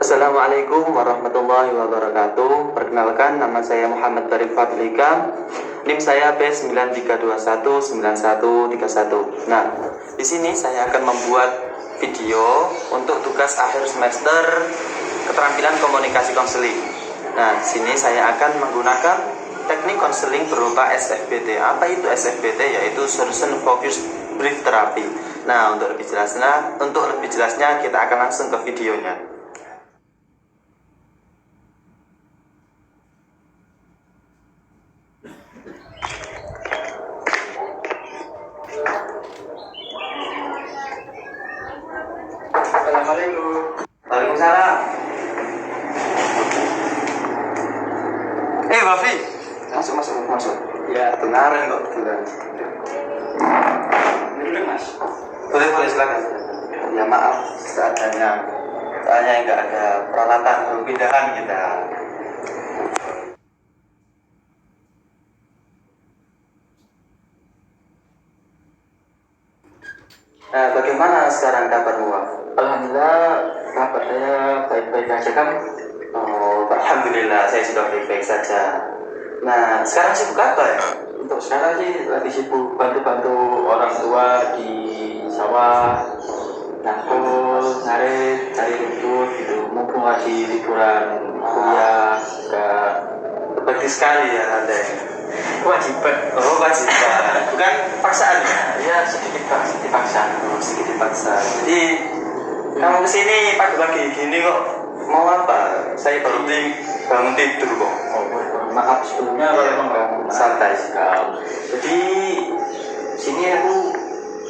Assalamualaikum warahmatullahi wabarakatuh. Perkenalkan, nama saya Muhammad Tarik Fadlika. NIM saya B93219131. Nah, di sini saya akan membuat video untuk tugas akhir semester keterampilan komunikasi konseling. Nah, di sini saya akan menggunakan teknik konseling berupa SFBT. Apa itu SFBT? Yaitu Solution Focused Brief Therapy. Nah, untuk lebih jelasnya kita akan langsung ke videonya. Assalamualaikum. Waalaikumsalam. Bafi. Masuk. Ya, kemarin kok kebetulan. Duduk, Mas. Boleh silakan. Ya maaf, soalnya nggak ada peralatan perpindahan kita. Nah, bagaimana sekarang kabarmu, Waf? Alhamdulillah, kabar saya baik-baik aja kan? Oh, alhamdulillah saya sudah baik-baik saja. Nah, sekarang sibuk apa ya? Untuk sekarang sih lagi sibuk bantu-bantu orang tua di sawah, nangkul, ngarit, cari rumput gitu. Mumpung lagi liburan kuliah, enggak Berbakti sekali ya Anda. kewajiban. Oh, kewajiban, bukan paksaan ya? Ya sedikit dipaksa. Sedikit dipaksa. Jadi kamu kesini pagi-pagi gini kok mau apa? Saya baru bangun tidur kok. Oh, maaf sebelumnya kalau memang ganggu. Santai. Jadi sini aku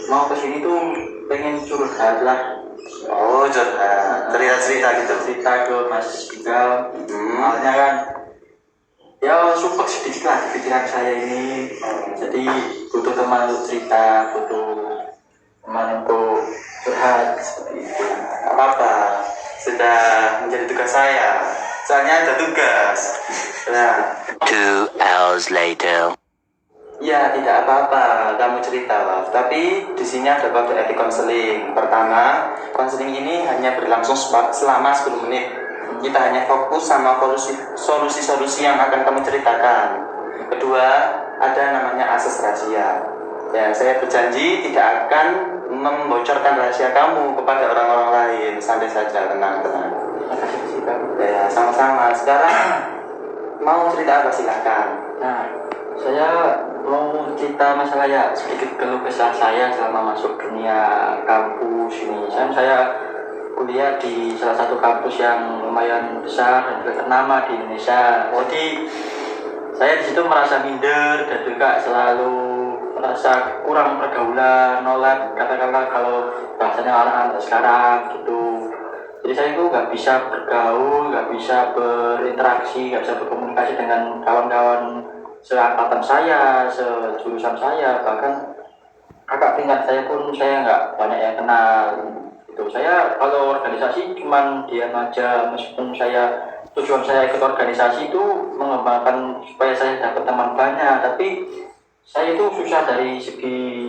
mau kesini tuh pengen curhat lah. Oh, cerita gitu. Cerita ke Mas Iqbal. Awalnya kan ya sumpah sedikit lah di pikiran saya ini. Jadi butuh teman untuk cerita, butuh teman untuk curhat seperti itu. Apa? Sudah menjadi tugas saya. Soalnya ada tugas. Nah, 2 hours later. ya tidak apa-apa, kamu cerita lah. Tapi di sini ada kode etik konseling. Pertama, konseling ini hanya berlangsung selama 10 menit. Kita hanya fokus sama solusi-solusi yang akan kamu ceritakan. Kedua, ada namanya asas rahasia. Ya, saya berjanji tidak akan membocorkan rahasia kamu kepada orang-orang lain. Santai saja, tenang. Ya, sama-sama. Sekarang mau cerita apa silahkan. Nah, saya mau cerita masalah ya sedikit keluh kesah saya selama masuk dunia kampus ini. Saya kuliah di salah satu kampus yang lumayan besar dan juga ternama di Indonesia. Jadi saya di situ merasa minder dan juga selalu merasa kurang pergaulan, nolak katakanlah kalau bahasanya anak-anak sekarang gitu. Jadi saya itu nggak bisa bergaul, nggak bisa berinteraksi, nggak bisa berkomunikasi dengan kawan-kawan seangkatan saya, sejurusan saya, bahkan kakak tingkat saya pun saya nggak banyak yang kenal. Itu saya kalau organisasi cuman diam aja, meskipun tujuan saya ikut organisasi itu mengembangkan supaya saya dapat teman banyak, tapi saya itu susah dari segi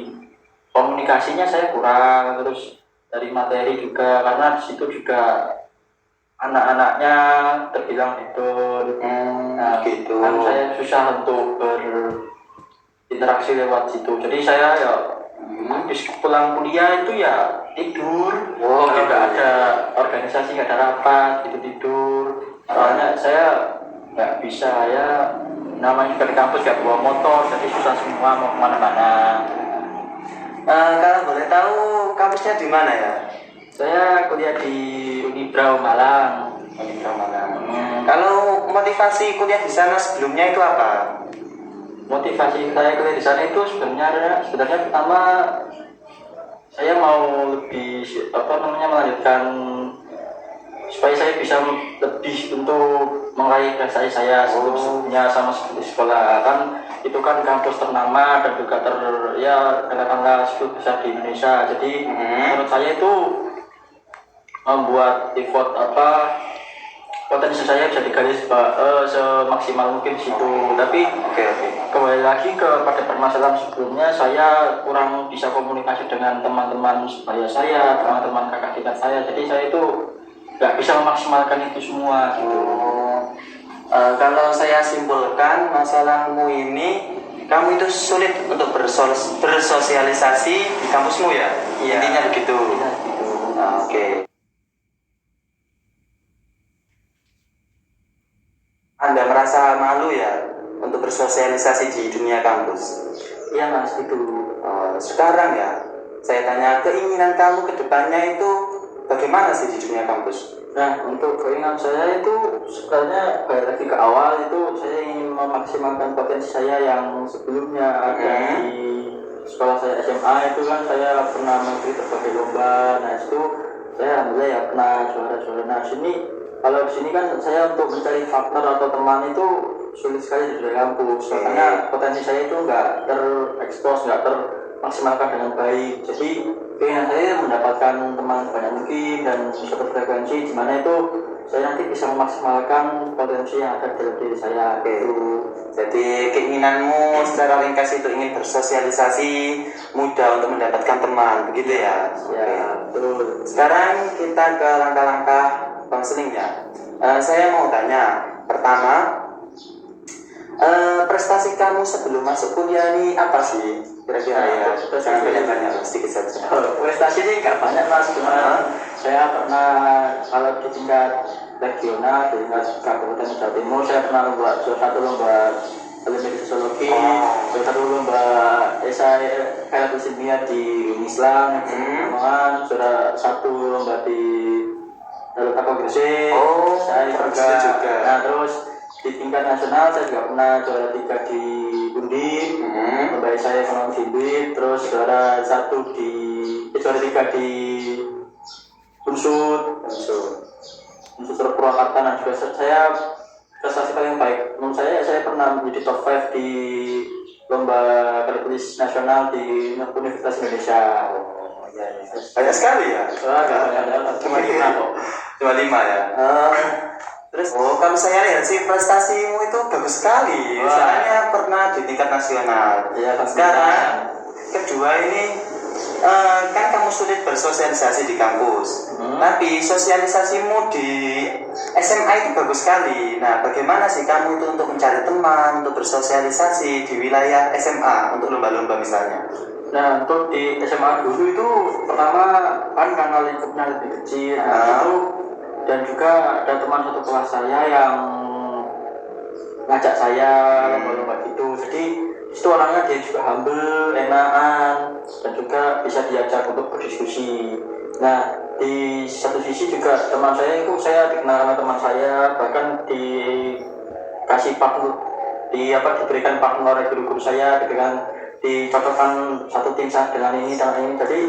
komunikasinya, saya kurang, terus dari materi juga karena di situ juga anak-anaknya terbilang hedon. Gitu. Kan saya susah untuk berinteraksi lewat situ, jadi saya ya habis pulang kuliah itu ya tidur. Oh, kalau gitu. nggak ada organisasi, nggak ada rapat, gitu tidur. Soalnya saya nggak bisa ya, namanya juga di kampus nggak bawa motor, jadi susah semua mau kemana-mana. Kalau boleh tahu kampusnya di mana ya? Saya kuliah di Unibrau Malang. Kalau motivasi kuliah di sana sebelumnya itu apa? Motivasi saya kuliah di sana itu sebenarnya pertama saya mau lebih melanjutkan supaya saya bisa lebih untuk meraih prestasi saya sebelumnya sama seperti sekolah. Kan itu kan kampus ternama dan juga katakanlah 10 besar di Indonesia. Jadi menurut saya itu membuat effort potensi saya bisa digali semaksimal mungkin di situ. Tapi kembali lagi kepada permasalahan sebelumnya, saya kurang bisa komunikasi dengan teman-teman sebaya saya, teman-teman kakak tingkat saya. Jadi saya itu nggak bisa memaksimalkan itu semua gitu. Kalau saya simpulkan masalahmu ini, kamu itu sulit untuk bersosialisasi di kampusmu ya? Iya. Intinya begitu. Iya, gitu. Oke. Anda merasa malu ya untuk bersosialisasi di dunia kampus? Iya mas, gitu. Sekarang ya, saya tanya keinginan kamu ke depannya itu bagaimana sih di dunia kampus? Nah, untuk keinginan saya itu sebenarnya balik lagi ke awal itu saya ingin memaksimalkan potensi saya yang sebelumnya ada di sekolah saya SMA itu kan saya pernah mengikuti berbagai lomba. Nah itu saya alhamdulillah ya pernah juara-juara. Nah kalau di sini kan saya untuk mencari partner atau teman itu sulit sekali di kampus karena potensi saya itu nggak terekspos, nggak termaksimalkan dengan baik. Jadi keinginan saya mendapatkan teman banyak mungkin dan satu frekuensi di mana itu saya nanti bisa memaksimalkan potensi yang ada dalam diri saya. Jadi keinginanmu secara ringkas itu ingin bersosialisasi, mudah untuk mendapatkan teman, begitu ya? Ya, betul. Sekarang kita ke langkah-langkah konselingnya. Saya mau tanya, pertama, prestasi kamu sebelum masuk kuliah ini apa sih? Kira-kira ya, jangan banyak-banyak, sedikit saja. Prestasi ini nggak banyak mas, cuma saya pernah kalau di tingkat regional, di tingkat Kabupaten Jawa Timur, saya pernah buat satu lomba Olimpiade Sosiologi, satu lomba esai kayak ilmiah di Islam, sudah satu lomba di Lalu Kakak Gresik, saya juga. Nah terus di tingkat nasional saya juga pernah juara 3 di Undip, lomba saya ekonomi Undip, terus juara 3 di Unsur Purwakarta. Nah juga saya prestasi paling baik menurut saya pernah menjadi top 5 di lomba kalkulus nasional di Universitas Indonesia. Banyak sekali ya? Cuma 5 kok. Cuma 5 ya? Terus, kalau saya lihat sih prestasimu itu bagus sekali. Soalnya pernah di tingkat nasional. Ya, sekarang, kedua ini kan kamu sulit bersosialisasi di kampus. Tapi sosialisasimu di SMA itu bagus sekali. Nah, bagaimana sih kamu itu untuk mencari teman, untuk bersosialisasi di wilayah SMA, untuk lomba-lomba misalnya? Nah, untuk di SMA dulu itu pertama kan karena lingkupnya lebih kecil, dan juga ada teman satu kelas saya yang ngajak saya lomba-lomba gitu. Jadi itu orangnya dia juga humble, enakan, dan juga bisa diajak untuk berdiskusi. Nah, di satu sisi juga teman saya itu saya dikenal sama teman saya, bahkan dikasih partner, diberikan partner guru-guru saya, dicocokkan satu tim saya dengan ini. Jadi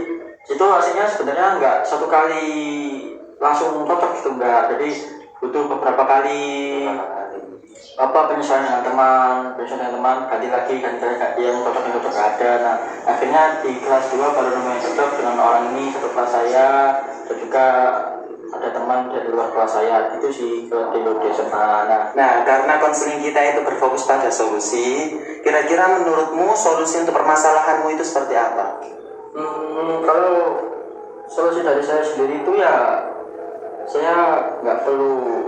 itu hasilnya sebenarnya nggak satu kali langsung cocok gitu, enggak. Jadi butuh beberapa kali penyesuaian dengan teman, ganti lagi yang cocok ada. Nah akhirnya di kelas 2 baru yang cocok dengan orang ini satu kelas saya, dan juga ada teman dari luar kelas saya. Itu sih di SMA. Nah karena konseling kita itu berfokus pada solusi, kira-kira menurutmu solusi untuk permasalahanmu itu seperti apa? Kalau solusi dari saya sendiri itu ya saya nggak perlu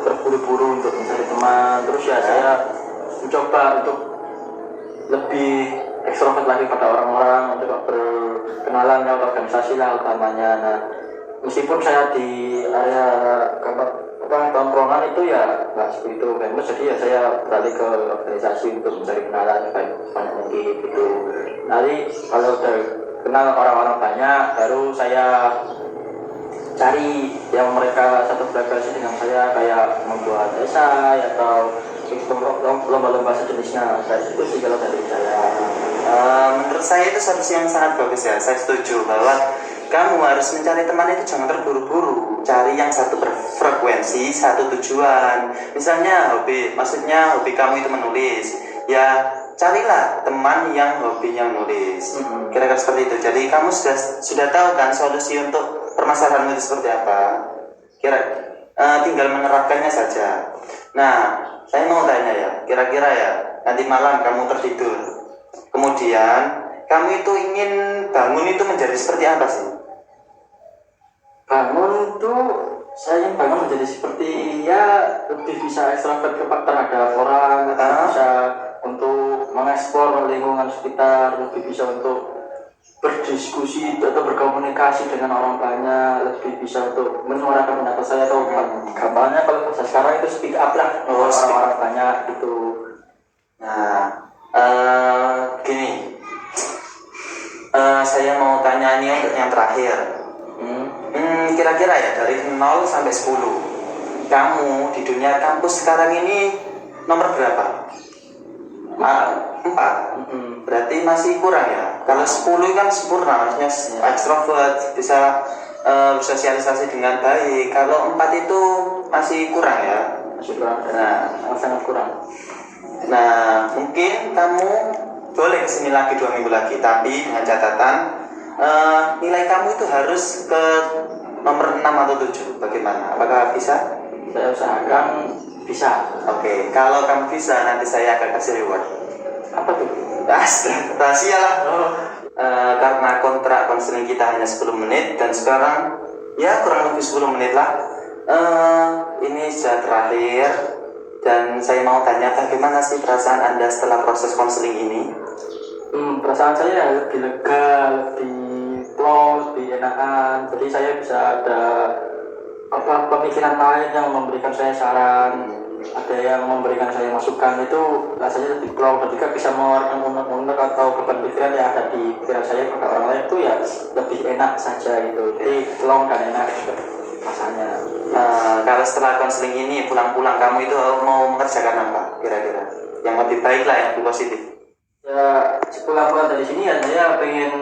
berburu-buru untuk mencari teman. Terus ya saya mencoba untuk lebih ekstrovert lagi pada orang-orang, untuk berkenalan lewat organisasi lah utamanya. Nah meskipun saya di area tongkrongan itu ya nggak seperti itu kan, jadi ya saya beralih ke organisasi untuk mencari kenalan banyak mungkin gitu. Nanti kalau udah kenal orang-orang banyak, baru saya cari yang mereka satu frekuensi dengan saya, kayak membuat esai atau lomba-lomba sejenisnya. Itu sih kalau dari saya. Menurut saya itu solusi yang sangat bagus ya. Saya setuju bahwa kamu harus mencari teman itu jangan terburu-buru. Cari yang satu frekuensi, satu tujuan. Misalnya hobi kamu itu menulis. Ya carilah teman yang hobinya menulis. Kira-kira seperti itu. Jadi kamu sudah tahu kan solusi untuk permasalahanmu itu seperti apa. Tinggal menerapkannya saja. Nah, saya mau tanya ya, kira-kira ya nanti malam kamu tertidur, kemudian kamu itu ingin bangun itu menjadi seperti apa sih? Bangun itu Saya ingin banget menjadi seperti ya lebih bisa ekstrovert terhadap orang, lebih bisa untuk mengeksplor lingkungan sekitar, lebih bisa untuk berdiskusi atau berkomunikasi dengan orang banyak, lebih bisa untuk menyuarakan pendapat saya atau gampangnya kalau bahasa sekarang itu speak up lah orang-orang banyak gitu. Nah, gini, saya mau tanya nih untuk yang terakhir. Kira-kira ya dari 0 sampai 10, kamu di dunia kampus sekarang ini nomor berapa? 4. Berarti masih kurang ya. Kalau 10 kan sempurna, maksudnya ekstrovert, bisa bersosialisasi dengan baik. Kalau 4 itu masih kurang ya. Masih kurang. Nah, Sangat kurang. Nah, mungkin kamu boleh kesini lagi 2 minggu lagi, tapi dengan catatan nilai kamu itu harus ke nomor 6 atau 7. Bagaimana? Apakah bisa? Saya usahakan bisa. Oke, kalau kamu bisa, nanti saya akan kasih reward. Apa tuh? Rahasia lah. Karena kontrak konseling kita hanya 10 menit, dan sekarang ya kurang lebih 10 menit lah. Ini sudah terakhir. Dan saya mau tanya, bagaimana sih perasaan Anda setelah proses konseling ini? Perasaan saya lebih lega, lebih plong, lebih enakan. Jadi saya bisa ada pemikiran lain yang memberikan saya saran, ada yang memberikan saya masukan, itu rasanya lebih plong. Dan juga bisa mengeluarkan unek-unek atau beban pikiran yang ada di pikiran saya kepada orang lain, itu ya lebih enak saja gitu. Jadi plong dan enak rasanya. Kalau setelah konseling ini pulang-pulang kamu itu mau mengerjakan apa kira-kira yang lebih baik lah, yang lebih positif? Ya pulang-pulang dari sini ya saya pengen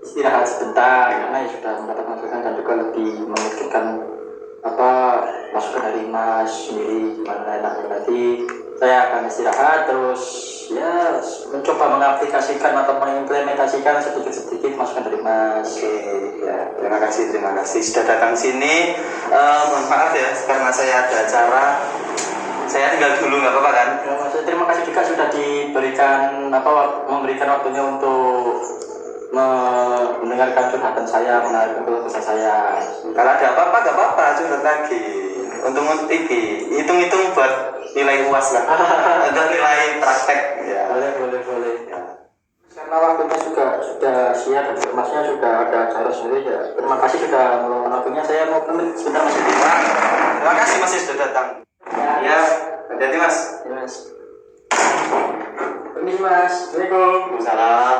istirahat sebentar karena ya sudah mendapat masukan dan juga lebih memikirkan masukan dari Mas sendiri gimana enaknya. Nanti saya akan istirahat terus ya mencoba mengaplikasikan atau mengimplementasikan sedikit-sedikit masukan dari Mas. Oke, ya terima kasih sudah datang sini. Mohon maaf ya karena saya ada acara, saya tinggal dulu, nggak apa-apa kan? Ya, Mas, terima kasih juga sudah diberikan memberikan waktunya untuk mendengarkan curhatan saya, mendengarkan keluh kesah saya. Kalau ada apa-apa nggak apa-apa, curhat lagi. Untung TV, hitung-hitung buat nilai UAS lah, atau nilai praktek. Ya. Boleh. Ya. Karena waktunya juga sudah siap dan Masnya sudah ada acara sendiri ya. Terima kasih sudah meluangkan waktunya. Saya mau pamit sebentar Mas. Terima kasih Mas sudah datang. Ya, hati-hati Mas. Ya, Mas. Permisi Mas. Assalamualaikum. Salam.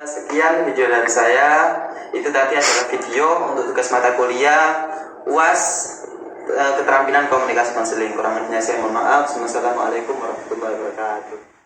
Sekian video dari saya. Itu tadi adalah video untuk tugas mata kuliah UAS keterampilan komunikasi konseling. Kurang lebihnya saya mohon maaf. Wassalamualaikum warahmatullahi wabarakatuh.